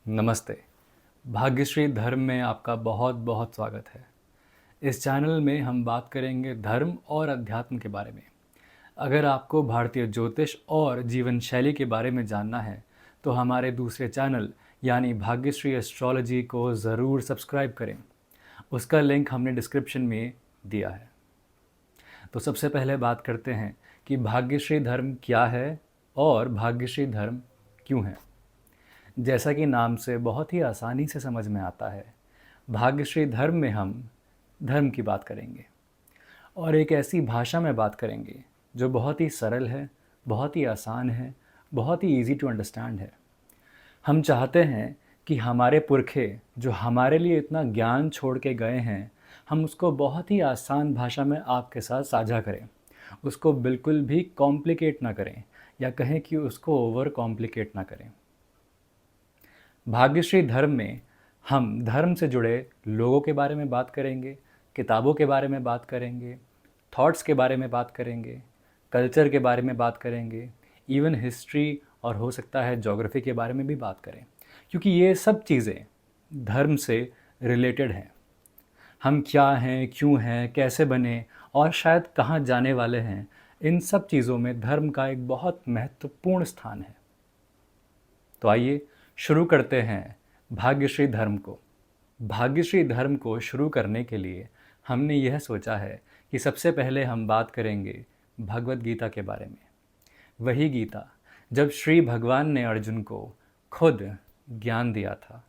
नमस्ते। भाग्यश्री धर्म में आपका बहुत बहुत स्वागत है। इस चैनल में हम बात करेंगे धर्म और अध्यात्म के बारे में। अगर आपको भारतीय ज्योतिष और जीवन शैली के बारे में जानना है तो हमारे दूसरे चैनल यानी भाग्यश्री एस्ट्रोलॉजी को ज़रूर सब्सक्राइब करें। उसका लिंक हमने डिस्क्रिप्शन में दिया है। तो सबसे पहले बात करते हैं कि भाग्यश्री धर्म क्या है और भाग्यश्री धर्म क्यों है। जैसा कि नाम से बहुत ही आसानी से समझ में आता है, भाग्यश्री धर्म में हम धर्म की बात करेंगे और एक ऐसी भाषा में बात करेंगे जो बहुत ही सरल है, बहुत ही आसान है, बहुत ही इजी टू अंडरस्टैंड है। हम चाहते हैं कि हमारे पुरखे जो हमारे लिए इतना ज्ञान छोड़ के गए हैं, हम उसको बहुत ही आसान भाषा में आपके साथ साझा करें। उसको बिल्कुल भी कॉम्प्लिकेट ना करें या कहें कि उसको ओवर कॉम्प्लिकेट ना करें। भाग्यश्री धर्म में हम धर्म से जुड़े लोगों के बारे में बात करेंगे, किताबों के बारे में बात करेंगे, थॉट्स के बारे में बात करेंगे, कल्चर के बारे में बात करेंगे, इवन हिस्ट्री और हो सकता है ज्योग्राफी के बारे में भी बात करें, क्योंकि ये सब चीज़ें धर्म से रिलेटेड हैं। हम क्या हैं, क्यों हैं, कैसे बने और शायद कहाँ जाने वाले हैं, इन सब चीज़ों में धर्म का एक बहुत महत्वपूर्ण स्थान है। तो आइए शुरू करते हैं भाग्यश्री धर्म को। भाग्यश्री धर्म को शुरू करने के लिए हमने यह सोचा है कि सबसे पहले हम बात करेंगे भगवत गीता के बारे में। वही गीता जब श्री भगवान ने अर्जुन को खुद ज्ञान दिया था,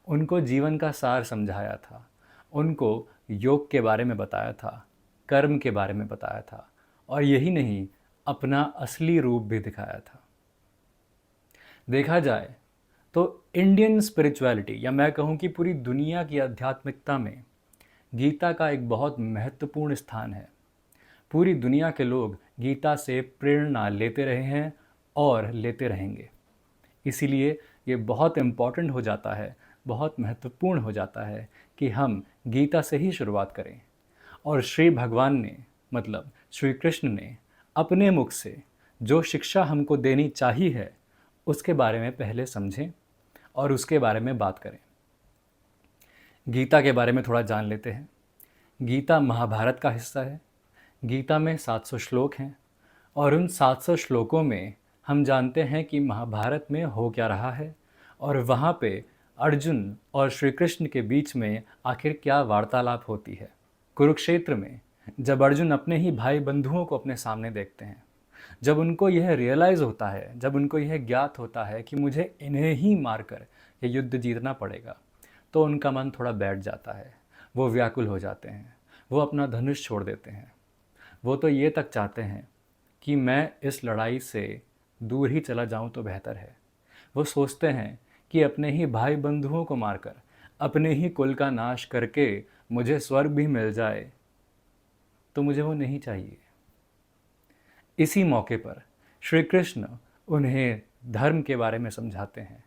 उनको जीवन का सार समझाया था, उनको योग के बारे में बताया था, कर्म के बारे में बताया था और यही नहीं, अपना असली रूप भी दिखाया था। देखा जाए तो इंडियन स्पिरिचुअलिटी या मैं कहूँ कि पूरी दुनिया की आध्यात्मिकता में गीता का एक बहुत महत्वपूर्ण स्थान है। पूरी दुनिया के लोग गीता से प्रेरणा लेते रहे हैं और लेते रहेंगे। इसीलिए ये बहुत इम्पॉर्टेंट हो जाता है, बहुत महत्वपूर्ण हो जाता है कि हम गीता से ही शुरुआत करें। और श्री भगवान ने मतलब श्री कृष्ण ने अपने मुख से जो शिक्षा हमको देनी चाहिए है उसके बारे में पहले समझें और उसके बारे में बात करें। गीता के बारे में थोड़ा जान लेते हैं। गीता महाभारत का हिस्सा है। गीता में 700 श्लोक हैं और उन 700 श्लोकों में हम जानते हैं कि महाभारत में हो क्या रहा है और वहाँ पे अर्जुन और श्री कृष्ण के बीच में आखिर क्या वार्तालाप होती है। कुरुक्षेत्र में जब अर्जुन अपने ही भाई बंधुओं को अपने सामने देखते हैं, जब उनको यह रियलाइज़ होता है, जब उनको यह ज्ञात होता है कि मुझे इन्हें ही मारकर ये युद्ध जीतना पड़ेगा, तो उनका मन थोड़ा बैठ जाता है। वो व्याकुल हो जाते हैं, वो अपना धनुष छोड़ देते हैं। वो तो ये तक चाहते हैं कि मैं इस लड़ाई से दूर ही चला जाऊं तो बेहतर है। वो सोचते हैं कि अपने ही भाई बंधुओं को मारकर, अपने ही कुल का नाश करके मुझे स्वर्ग भी मिल जाए तो मुझे वो नहीं चाहिए। इसी मौके पर श्री कृष्ण उन्हें धर्म के बारे में समझाते हैं,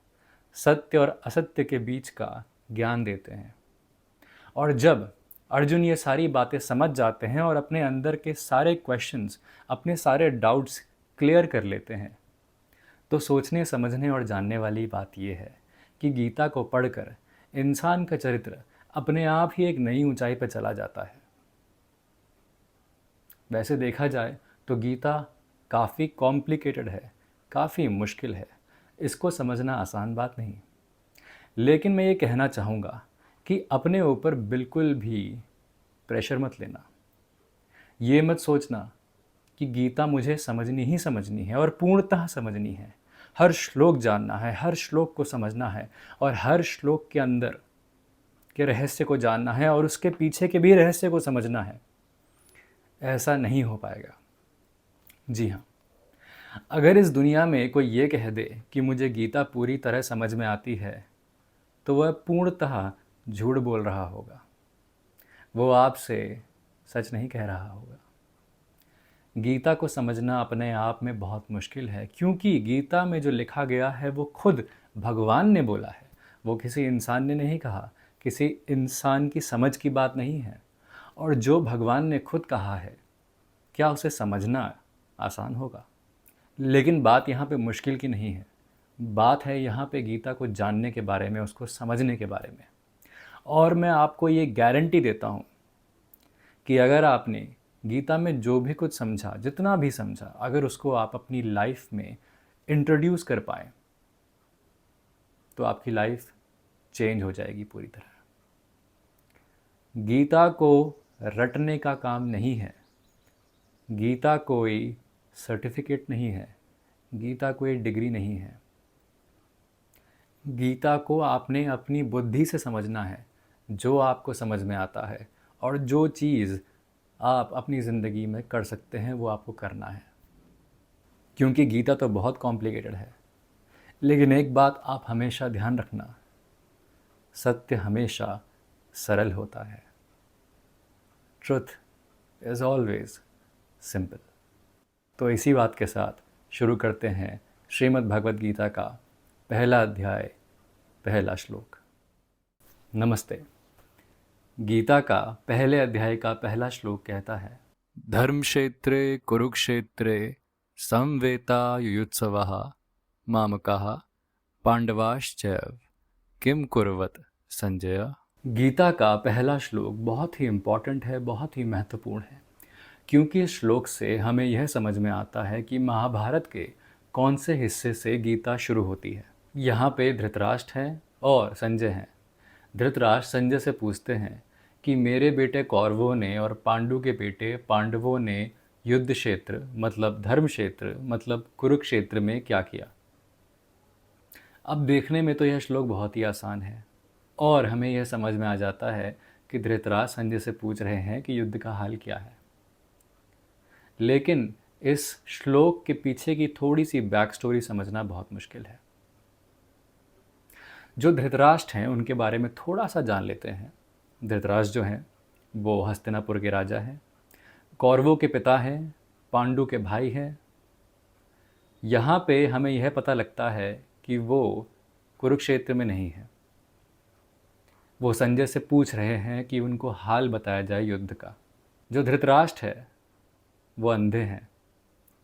सत्य और असत्य के बीच का ज्ञान देते हैं। और जब अर्जुन ये सारी बातें समझ जाते हैं और अपने अंदर के सारे क्वेश्चंस, अपने सारे डाउट्स क्लियर कर लेते हैं, तो सोचने समझने और जानने वाली बात यह है कि गीता को पढ़कर इंसान का चरित्र अपने आप ही एक नई ऊंचाई पर चला जाता है। वैसे देखा जाए तो गीता काफ़ी कॉम्प्लिकेटेड है, काफ़ी मुश्किल है, इसको समझना आसान बात नहीं। लेकिन मैं ये कहना चाहूँगा कि अपने ऊपर बिल्कुल भी प्रेशर मत लेना। ये मत सोचना कि गीता मुझे समझनी ही समझनी है और पूर्णतः समझनी है, हर श्लोक जानना है, हर श्लोक को समझना है और हर श्लोक के अंदर के रहस्य को जानना है और उसके पीछे के भी रहस्य को समझना है। ऐसा नहीं हो पाएगा। जी हाँ, अगर इस दुनिया में कोई ये कह दे कि मुझे गीता पूरी तरह समझ में आती है तो वह पूर्णतः झूठ बोल रहा होगा, वो आपसे सच नहीं कह रहा होगा। गीता को समझना अपने आप में बहुत मुश्किल है, क्योंकि गीता में जो लिखा गया है वो खुद भगवान ने बोला है, वो किसी इंसान ने नहीं कहा, किसी इंसान की समझ की बात नहीं है। और जो भगवान ने खुद कहा है, क्या उसे समझना आसान होगा? लेकिन बात यहाँ पे मुश्किल की नहीं है, बात है यहाँ पे गीता को जानने के बारे में, उसको समझने के बारे में। और मैं आपको ये गारंटी देता हूँ कि अगर आपने गीता में जो भी कुछ समझा, जितना भी समझा, अगर उसको आप अपनी लाइफ में इंट्रोड्यूस कर पाए तो आपकी लाइफ चेंज हो जाएगी पूरी तरह। गीता को रटने का काम नहीं है, गीता कोई सर्टिफिकेट नहीं है, गीता कोई डिग्री नहीं है। गीता को आपने अपनी बुद्धि से समझना है, जो आपको समझ में आता है, और जो चीज़ आप अपनी ज़िंदगी में कर सकते हैं वो आपको करना है। क्योंकि गीता तो बहुत कॉम्प्लिकेटेड है, लेकिन एक बात आप हमेशा ध्यान रखना, सत्य हमेशा सरल होता है। Truth is always simple. तो इसी बात के साथ शुरू करते हैं श्रीमद् भगवद गीता का पहला अध्याय, पहला श्लोक। नमस्ते। गीता का पहले अध्याय का पहला श्लोक कहता है, धर्म क्षेत्रे कुरुक्षेत्रे संवेतायुयुत्सवः मामकाः पांडवाश्चैव किम कुर्वत संजय। गीता का पहला श्लोक बहुत ही इम्पॉर्टेंट है, बहुत ही महत्वपूर्ण है, क्योंकि इस श्लोक से हमें यह समझ में आता है कि महाभारत के कौन से हिस्से से गीता शुरू होती है। यहाँ पे धृतराष्ट्र हैं और संजय हैं। धृतराष्ट्र संजय से पूछते हैं कि मेरे बेटे कौरवों ने और पांडु के बेटे पांडवों ने युद्ध क्षेत्र मतलब धर्म क्षेत्र मतलब कुरुक्षेत्र में क्या किया। अब देखने में तो यह श्लोक बहुत ही आसान है और हमें यह समझ में आ जाता है कि धृतराष्ट्र संजय से पूछ रहे हैं कि युद्ध का हाल क्या है। लेकिन इस श्लोक के पीछे की थोड़ी सी बैक स्टोरी समझना बहुत मुश्किल है। जो धृतराष्ट्र हैं उनके बारे में थोड़ा सा जान लेते हैं। धृतराष्ट्र जो हैं वो हस्तिनापुर के राजा हैं, कौरवों के पिता हैं, पांडु के भाई हैं। यहाँ पे हमें यह पता लगता है कि वो कुरुक्षेत्र में नहीं है। वो संजय से पूछ रहे हैं कि उनको हाल बताया जाए युद्ध का। जो धृतराष्ट्र है वो अंधे हैं,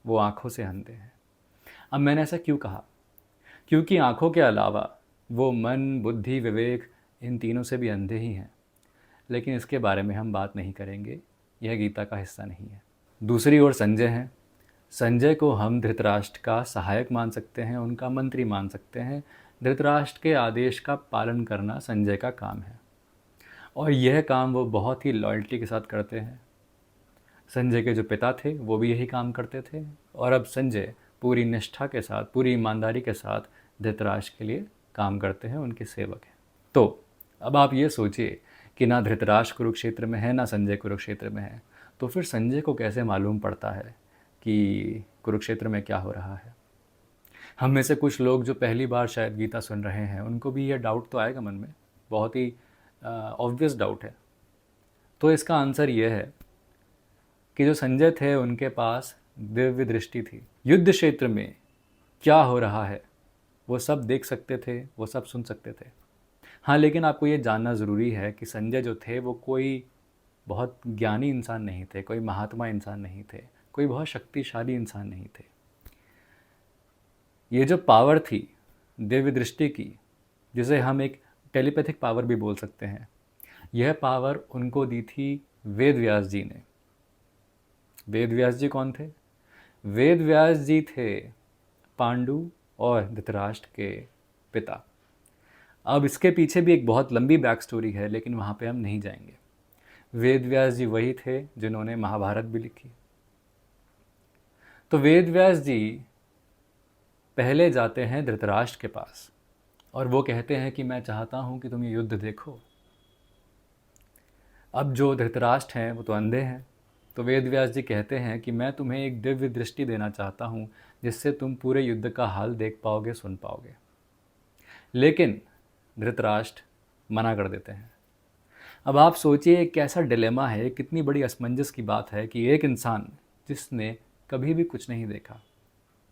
वो आँखों से अंधे हैं। अब मैंने ऐसा क्यों कहा? क्योंकि आँखों के अलावा वो मन, बुद्धि, विवेक, इन तीनों से भी अंधे ही हैं। लेकिन इसके बारे में हम बात नहीं करेंगे, यह गीता का हिस्सा नहीं है। दूसरी ओर संजय हैं। संजय को हम धृतराष्ट्र का सहायक मान सकते हैं, उनका मंत्री मान सकते हैं। धृतराष्ट्र के आदेश का पालन करना संजय का काम है और यह काम वो बहुत ही लॉयल्टी के साथ करते हैं। संजय के जो पिता थे वो भी यही काम करते थे और अब संजय पूरी निष्ठा के साथ, पूरी ईमानदारी के साथ धृतराष्ट्र के लिए काम करते हैं, उनके सेवक हैं। तो अब आप ये सोचिए कि ना धृतराष्ट्र कुरुक्षेत्र में है, ना संजय कुरुक्षेत्र में है, तो फिर संजय को कैसे मालूम पड़ता है कि कुरुक्षेत्र में क्या हो रहा है? हम में से कुछ लोग जो पहली बार शायद गीता सुन रहे हैं उनको भी यह डाउट तो आएगा मन में, बहुत ही ऑब्वियस डाउट है। तो इसका आंसर यह है कि जो संजय थे उनके पास दिव्य दृष्टि थी। युद्ध क्षेत्र में क्या हो रहा है वो सब देख सकते थे, वो सब सुन सकते थे। हाँ, लेकिन आपको ये जानना ज़रूरी है कि संजय जो थे वो कोई बहुत ज्ञानी इंसान नहीं थे, कोई महात्मा इंसान नहीं थे, कोई बहुत शक्तिशाली इंसान नहीं थे। ये जो पावर थी दिव्य दृष्टि की, जिसे हम एक टेलीपैथिक पावर भी बोल सकते हैं, यह पावर उनको दी थी वेद व्यास जी ने। वेद व्यास जी कौन थे? वेद व्यास जी थे पांडु और धृतराष्ट्र के पिता। अब इसके पीछे भी एक बहुत लंबी बैक स्टोरी है, लेकिन वहाँ पे हम नहीं जाएंगे। वेद व्यास जी वही थे जिन्होंने महाभारत भी लिखी। तो वेद व्यास जी पहले जाते हैं धृतराष्ट्र के पास और वो कहते हैं कि मैं चाहता हूँ कि तुम ये युद्ध देखो। अब जो धृतराष्ट्र हैं वो तो अंधे हैं, तो वेद व्यास जी कहते हैं कि मैं तुम्हें एक दिव्य दृष्टि देना चाहता हूँ जिससे तुम पूरे युद्ध का हाल देख पाओगे, सुन पाओगे। लेकिन धृतराष्ट्र मना कर देते हैं। अब आप सोचिए एक कैसा डिलेमा है, कितनी बड़ी असमंजस की बात है कि एक इंसान जिसने कभी भी कुछ नहीं देखा,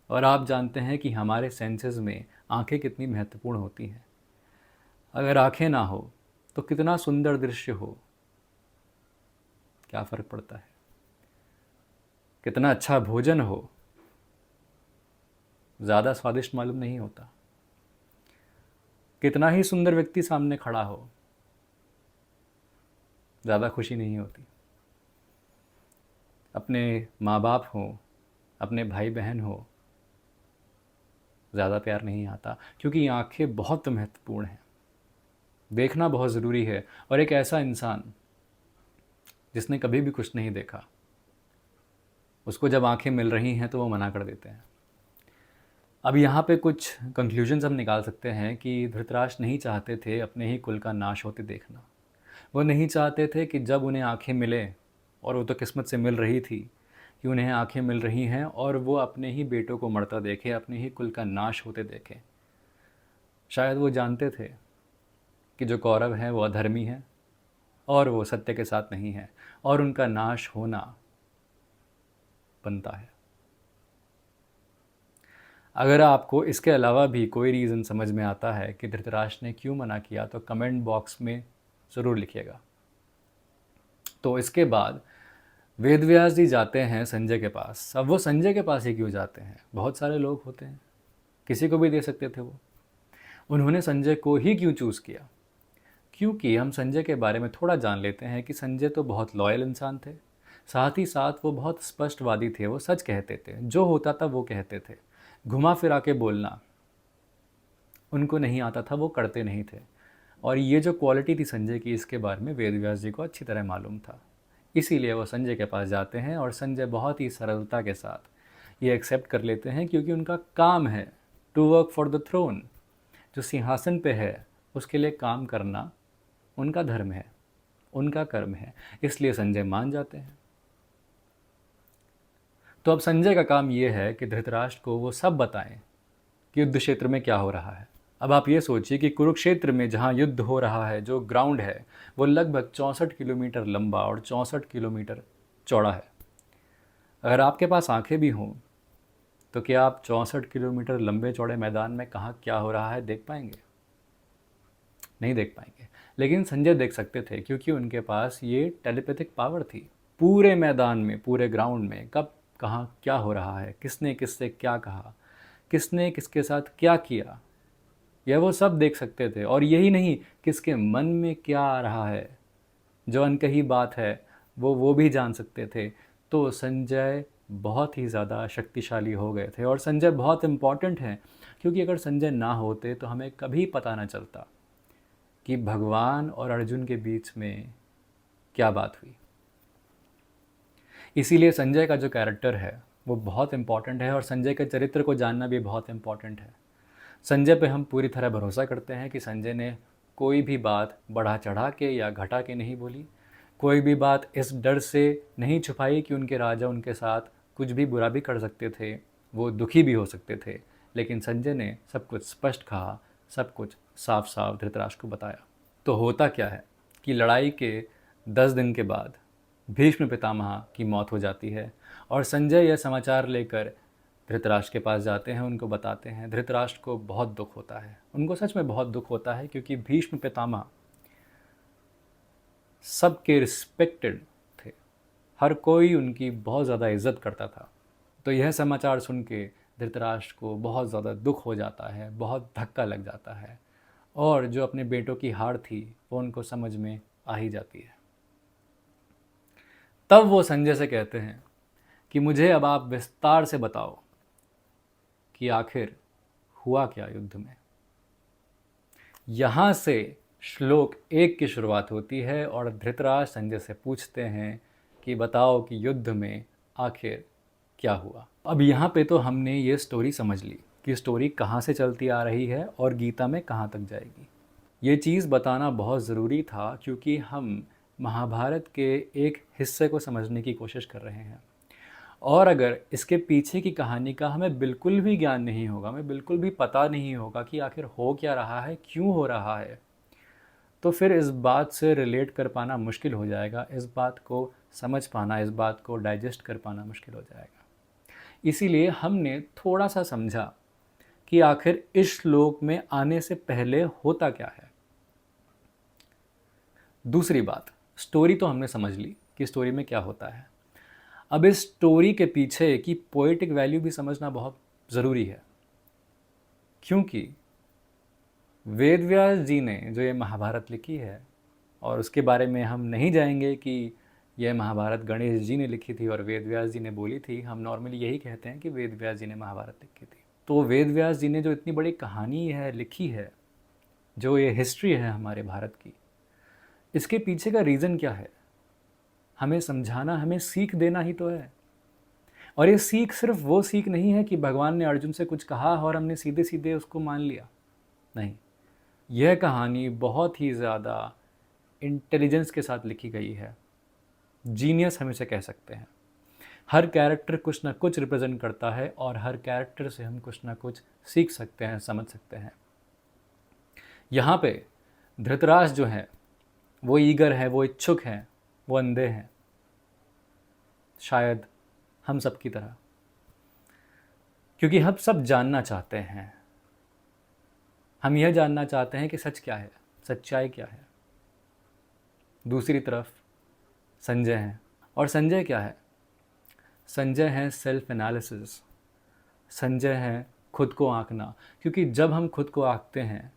और आप जानते हैं कि हमारे सेंसेस में आंखें कितनी महत्वपूर्ण होती हैं। अगर आंखें ना हो तो कितना सुंदर दृश्य हो, क्या फ़र्क पड़ता है? कितना अच्छा भोजन हो, ज़्यादा स्वादिष्ट मालूम नहीं होता। कितना ही सुंदर व्यक्ति सामने खड़ा हो, ज़्यादा खुशी नहीं होती। अपने माँ बाप हो, अपने भाई बहन हो, ज़्यादा प्यार नहीं आता, क्योंकि आँखें बहुत महत्वपूर्ण हैं। देखना बहुत ज़रूरी है। और एक ऐसा इंसान जिसने कभी भी कुछ नहीं देखा, उसको जब आंखें मिल रही हैं तो वो मना कर देते हैं। अब यहाँ पे कुछ कंक्लूजन्स हम निकाल सकते हैं कि धृतराष्ट्र नहीं चाहते थे अपने ही कुल का नाश होते देखना। वो नहीं चाहते थे कि जब उन्हें आंखें मिले, और वो तो किस्मत से मिल रही थी कि उन्हें आंखें मिल रही हैं, और वो अपने ही बेटों को मरता देखे, अपने ही कुल का नाश होते देखे। शायद वो जानते थे कि जो कौरव हैं वो अधर्मी हैं और वो सत्य के साथ नहीं है, और उनका नाश होना बनता है। अगर आपको इसके अलावा भी कोई रीज़न समझ में आता है कि धृतराष्ट्र ने क्यों मना किया, तो कमेंट बॉक्स में ज़रूर लिखिएगा। तो इसके बाद वेदव्यास जी जाते हैं संजय के पास। अब वो संजय के पास ही क्यों जाते हैं? बहुत सारे लोग होते हैं, किसी को भी दे सकते थे वो। उन्होंने संजय को ही क्यों चूज़ किया? क्योंकि हम संजय के बारे में थोड़ा जान लेते हैं कि संजय तो बहुत लॉयल इंसान थे, साथ ही साथ वो बहुत स्पष्टवादी थे। वो सच कहते थे, जो होता था वो कहते थे। घुमा फिरा के बोलना उनको नहीं आता था, वो करते नहीं थे। और ये जो क्वालिटी थी संजय की, इसके बारे में वेदव्यास जी को अच्छी तरह मालूम था। इसीलिए वो संजय के पास जाते हैं, और संजय बहुत ही सरलता के साथ ये एक्सेप्ट कर लेते हैं, क्योंकि उनका काम है to work for the throne. जो सिंहासन पे है उसके लिए काम करना उनका धर्म है, उनका कर्म है। इसलिए संजय मान जाते हैं। तो अब संजय का काम ये है कि धृतराष्ट्र को वो सब बताएं कि युद्ध क्षेत्र में क्या हो रहा है। अब आप ये सोचिए कि कुरुक्षेत्र में जहाँ युद्ध हो रहा है, जो ग्राउंड है वो लगभग 64 किलोमीटर लंबा और 64 किलोमीटर चौड़ा है। अगर आपके पास आंखें भी हों तो क्या आप 64 किलोमीटर लंबे चौड़े मैदान में कहाँ क्या हो रहा है देख पाएंगे? नहीं देख पाएंगे। लेकिन संजय देख सकते थे, क्योंकि उनके पास ये टेलीपैथिक पावर थी। पूरे मैदान में, पूरे ग्राउंड में कब कहाँ क्या हो रहा है, किसने किससे क्या कहा, किसने किसके साथ क्या किया, यह वो सब देख सकते थे। और यही नहीं, किसके मन में क्या आ रहा है, जो अनकही बात है वो भी जान सकते थे। तो संजय बहुत ही ज़्यादा शक्तिशाली हो गए थे। और संजय बहुत इम्पॉर्टेंट हैं, क्योंकि अगर संजय ना होते तो हमें कभी पता ना चलता कि भगवान और अर्जुन के बीच में क्या बात हुई। इसीलिए संजय का जो कैरेक्टर है वो बहुत इम्पॉर्टेंट है, और संजय के चरित्र को जानना भी बहुत इम्पॉर्टेंट है। संजय पे हम पूरी तरह भरोसा करते हैं कि संजय ने कोई भी बात बढ़ा चढ़ा के या घटा के नहीं बोली, कोई भी बात इस डर से नहीं छुपाई कि उनके राजा उनके साथ कुछ भी बुरा भी कर सकते थे, वो दुखी भी हो सकते थे। लेकिन संजय ने सब कुछ स्पष्ट कहा, सब कुछ साफ साफ धृतराष्ट्र को बताया। तो होता क्या है कि लड़ाई के 10 दिन के बाद भीष्म पितामह की मौत हो जाती है, और संजय यह समाचार लेकर धृतराष्ट्र के पास जाते हैं, उनको बताते हैं। धृतराष्ट्र को बहुत दुख होता है, उनको सच में बहुत दुख होता है, क्योंकि भीष्म पितामह सबके रिस्पेक्टेड थे, हर कोई उनकी बहुत ज़्यादा इज्जत करता था। तो यह समाचार सुन के धृतराष्ट्र को बहुत ज़्यादा दुख हो जाता है, बहुत धक्का लग जाता है, और जो अपने बेटों की हार थी वो उनको समझ में आ ही जाती है। तब वो संजय से कहते हैं कि मुझे अब आप विस्तार से बताओ कि आखिर हुआ क्या युद्ध में। यहाँ से श्लोक 1 की शुरुआत होती है, और धृतराष्ट्र संजय से पूछते हैं कि बताओ कि युद्ध में आखिर क्या हुआ। अब यहाँ पे तो हमने ये स्टोरी समझ ली कि स्टोरी कहाँ से चलती आ रही है और गीता में कहाँ तक जाएगी। ये चीज़ बताना बहुत ज़रूरी था, क्योंकि हम महाभारत के एक हिस्से को समझने की कोशिश कर रहे हैं। और अगर इसके पीछे की कहानी का हमें बिल्कुल भी ज्ञान नहीं होगा, हमें बिल्कुल भी पता नहीं होगा कि आखिर हो क्या रहा है, क्यों हो रहा है, तो फिर इस बात से रिलेट कर पाना मुश्किल हो जाएगा, इस बात को समझ पाना, इस बात को डाइजेस्ट कर पाना मुश्किल हो जाएगा। इसीलिए हमने थोड़ा सा समझा कि आखिर इस श्लोक में आने से पहले होता क्या है। दूसरी बात, स्टोरी तो हमने समझ ली कि स्टोरी में क्या होता है। अब इस स्टोरी के पीछे की पोएटिक वैल्यू भी समझना बहुत ज़रूरी है, क्योंकि वेद व्यास जी ने जो ये महाभारत लिखी है, और उसके बारे में हम नहीं जाएंगे कि यह महाभारत गणेश जी ने लिखी थी और वेद व्यास जी ने बोली थी। हम नॉर्मली यही कहते हैं कि वेद व्यास जी ने महाभारत लिखी थी। तो वेद व्यास जी ने जो इतनी बड़ी कहानी है लिखी है, जो ये हिस्ट्री है हमारे भारत की, इसके पीछे का रीज़न क्या है? हमें समझाना, हमें सीख देना ही तो है। और ये सीख सिर्फ वो सीख नहीं है कि भगवान ने अर्जुन से कुछ कहा और हमने सीधे सीधे उसको मान लिया। नहीं, यह कहानी बहुत ही ज़्यादा इंटेलिजेंस के साथ लिखी गई है। जीनियस हम इसे कह सकते हैं। हर कैरेक्टर कुछ ना कुछ रिप्रेजेंट करता है और हर कैरेक्टर से हम कुछ ना कुछ सीख सकते हैं, समझ सकते हैं। यहाँ पे धृतराष्ट्र जो है वो ईगर है, वो इच्छुक हैं, वो अंधे हैं, शायद हम सब की तरह, क्योंकि हम सब जानना चाहते हैं। हम यह जानना चाहते हैं कि सच क्या है, सच्चाई क्या है। दूसरी तरफ संजय हैं, और संजय क्या है? संजय हैं सेल्फ एनालिसिस। संजय हैं खुद को आंकना, क्योंकि जब हम खुद को आंकते हैं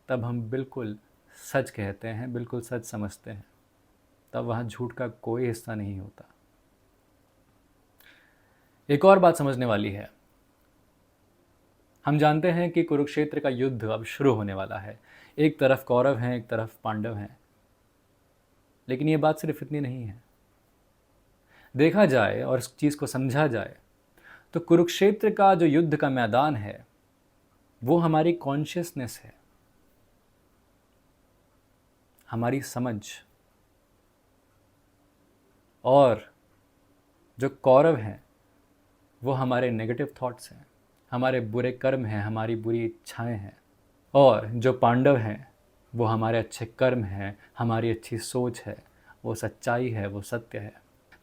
तब हम बिल्कुल सच कहते हैं, बिल्कुल सच समझते हैं, तब वहाँ झूठ का कोई हिस्सा नहीं होता। एक और बात समझने वाली है। हम जानते हैं कि कुरुक्षेत्र का युद्ध अब शुरू होने वाला है। एक तरफ कौरव हैं, एक तरफ पांडव हैं, लेकिन ये बात सिर्फ इतनी नहीं है। देखा जाए और इस चीज़ को समझा जाए तो कुरुक्षेत्र का जो युद्ध का मैदान है वो हमारी कॉन्शियसनेस है, हमारी समझ। और जो कौरव हैं वो हमारे नेगेटिव थॉट्स हैं, हमारे बुरे कर्म हैं, हमारी बुरी इच्छाएं हैं। और जो पांडव हैं वो हमारे अच्छे कर्म हैं, हमारी अच्छी सोच है, वो सच्चाई है, वो सत्य है।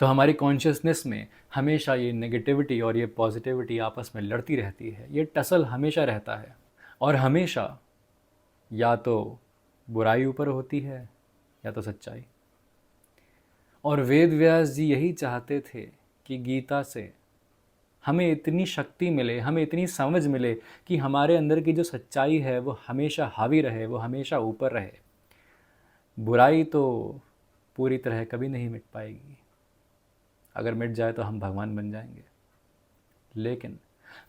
तो हमारी कॉन्शियसनेस में हमेशा ये नेगेटिविटी और ये पॉजिटिविटी आपस में लड़ती रहती है। ये टसल हमेशा रहता है, और हमेशा या तो बुराई ऊपर होती है या तो सच्चाई। और वेद व्यास जी यही चाहते थे कि गीता से हमें इतनी शक्ति मिले, हमें इतनी समझ मिले कि हमारे अंदर की जो सच्चाई है वो हमेशा हावी रहे, वो हमेशा ऊपर रहे। बुराई तो पूरी तरह कभी नहीं मिट पाएगी। अगर मिट जाए तो हम भगवान बन जाएंगे। लेकिन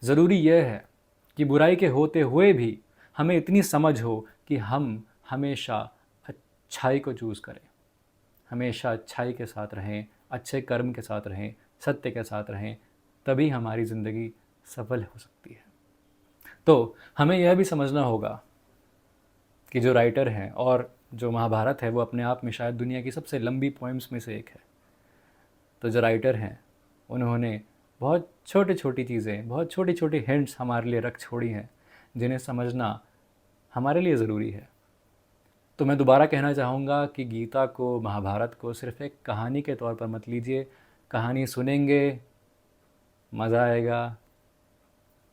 ज़रूरी यह है कि बुराई के होते हुए भी हमें इतनी समझ हो कि हम हमेशा अच्छाई को चूज़ करें, हमेशा अच्छाई के साथ रहें, अच्छे कर्म के साथ रहें, सत्य के साथ रहें, तभी हमारी ज़िंदगी सफल हो सकती है। तो हमें यह भी समझना होगा कि जो राइटर हैं और जो महाभारत है वो अपने आप में शायद दुनिया की सबसे लंबी पोएम्स में से एक है। तो जो राइटर हैं उन्होंने बहुत छोटी छोटी चीज़ें, बहुत छोटी छोटी हिंट्स हमारे लिए रख छोड़ी हैं, जिन्हें समझना हमारे लिए ज़रूरी है। तो मैं दोबारा कहना चाहूँगा कि गीता को, महाभारत को सिर्फ़ एक कहानी के तौर पर मत लीजिए। कहानी सुनेंगे, मज़ा आएगा,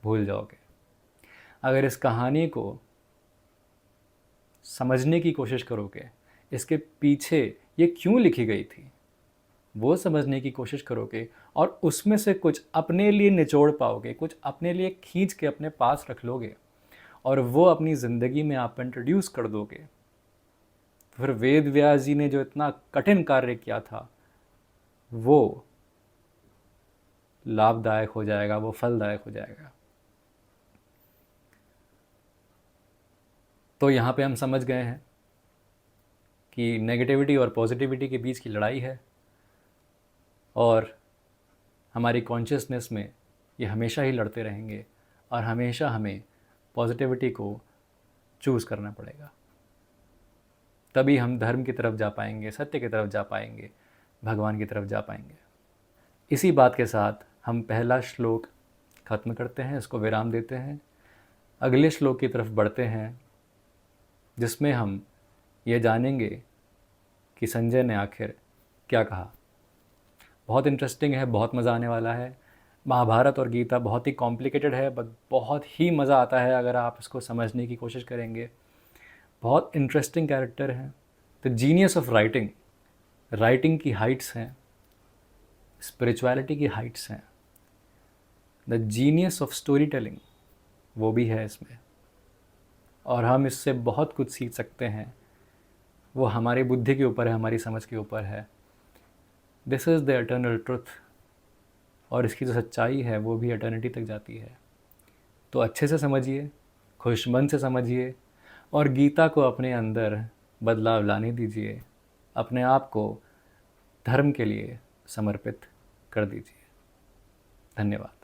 भूल जाओगे। अगर इस कहानी को समझने की कोशिश करोगे, इसके पीछे ये क्यों लिखी गई थी वो समझने की कोशिश करोगे, और उसमें से कुछ अपने लिए निचोड़ पाओगे, कुछ अपने लिए खींच के अपने पास रख लोगे, और वो अपनी ज़िंदगी में आप इंट्रोड्यूस कर दोगे, फिर वेद व्यास जी ने जो इतना कठिन कार्य किया था वो लाभदायक हो जाएगा, वो फलदायक हो जाएगा। तो यहाँ पे हम समझ गए हैं कि नेगेटिविटी और पॉजिटिविटी के बीच की लड़ाई है, और हमारी कॉन्शियसनेस में ये हमेशा ही लड़ते रहेंगे, और हमेशा हमें पॉजिटिविटी को चूज़ करना पड़ेगा। तभी हम धर्म की तरफ जा पाएंगे, सत्य की तरफ जा पाएंगे, भगवान की तरफ जा पाएंगे। इसी बात के साथ हम पहला श्लोक ख़त्म करते हैं, इसको विराम देते हैं। अगले श्लोक की तरफ बढ़ते हैं, जिसमें हम ये जानेंगे कि संजय ने आखिर क्या कहा। बहुत इंटरेस्टिंग है, बहुत मज़ा आने वाला है। महाभारत और गीता बहुत ही कॉम्प्लिकेटेड है, बट बहुत ही मज़ा आता है अगर आप इसको समझने की कोशिश करेंगे। बहुत इंटरेस्टिंग कैरेक्टर हैं। The genius of writing, writing की हाइट्स हैं, स्पिरिचुअलिटी की हाइट्स हैं। The genius of story telling वो भी है इसमें। और हम इससे बहुत कुछ सीख सकते हैं। वो हमारी बुद्धि के ऊपर है, हमारी समझ के ऊपर है। This is the eternal truth. और इसकी जो सच्चाई है वो भी एटर्निटी तक जाती है। तो अच्छे से समझिए, खुश मन से समझिए और गीता को अपने अंदर बदलाव लाने दीजिए। अपने आप को धर्म के लिए समर्पित कर दीजिए। धन्यवाद।